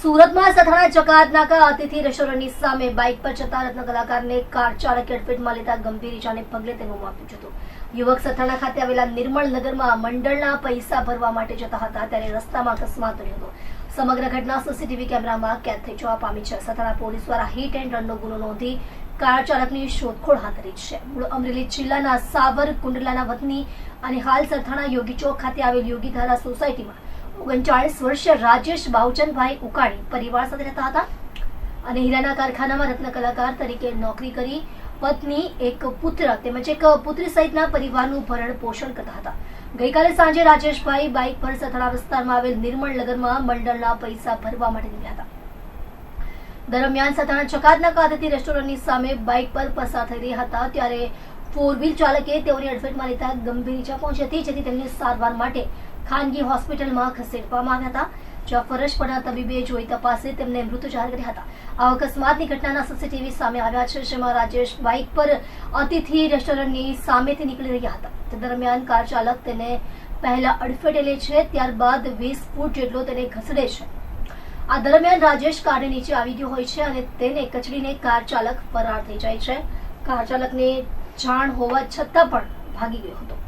સુરતમાં સથાણા ચકાત નાકા અતિથિ રેસ્ટોરન્ટની સામે બાઇક પર જતા રત્ન કલાકારને કાર ચાલકે અડફેટમાં લેતા ગંભીર ઇજાને પગલે તેનું મોત નીપજ્યું હતું. યુવક સથાણા ખાતે આવેલા નિર્મળ નગરમાં મંડળના પૈસા ભરવા માટે જતા હતા ત્યારે રસ્તામાં અકસ્માત બન્યો હતો. સમગ્ર ઘટના સીસીટીવી કેમેરામાં કેદ થઈ જવા પામી છે. સથાણા પોલીસ દ્વારા હિટ એન્ડ રનનો ગુનો નોંધી કાર ચાલકની શોધખોળ હાથ ધરી છે. મૂળ અમરેલી જિલ્લાના સાવરકુંડલાના વતની અને હાલ સથાણા યોગી ચોક ખાતે આવેલ યોગીધારા સોસાયટીમાં 39 વર્ષીય રાજેશ બાવચંદભાઈ ઉકાણી પરિવાર સાથે રહેતા હતા અને હીરાના કારખાનામાં રત્ન કલાકાર તરીકે નોકરી કરી પત્ની, એક પુત્ર તેમજ એક પુત્રી સહિતના પરિવારનું ભરણ પોષણ કરતા હતા. ગઈકાલે સાંજે રાજેશભાઈ બાઇક પર સથાણા વિસ્તારમાં આવેલ નિર્મળ નગરમાં મંડળના પૈસા ભરવા માટે નીકળ્યા હતા. દરમિયાન સથાણા ચકાતનાકા અતિથિ રેસ્ટોરન્ટની સામે બાઇક પર પસાર થઈ રહ્યા હતા ત્યારે ફોર વ્હીલ ચાલકે તેઓની અડફેટમાં લેતા ગંભીર ઇજા પહોંચી હતી, જેથી તેમને સારવાર માટે ખાનગી હોસ્પિટલમાં ખસેડવામાં આવ્યા હતા. જ્યાં ફરજ પરના તબીબે જોઈ તપાસે તેમને મૃત જાહેર કર્યા હતા. આ અકસ્માતની ઘટનાના સીસીટીવી સામે આવ્યા છે, જેમાં રાજેશ બાઇક પર અતિથિ રેસ્ટોરન્ટની સામેથી નીકળી રહ્યા હતા. તે દરમિયાન કાર ચાલક તેને પહેલા અડફેટે લે છે, ત્યારબાદ 20 ફૂટ જેટલો તેને ખસેડે છે. આ દરમિયાન રાજેશ કારની નીચે આવી ગયો હોય છે અને તેને કચડીને કાર ચાલક ફરાર થઈ જાય છે. કાર ચાલકને જાણ હોવા છતાં પણ ભાગી ગયો હતો.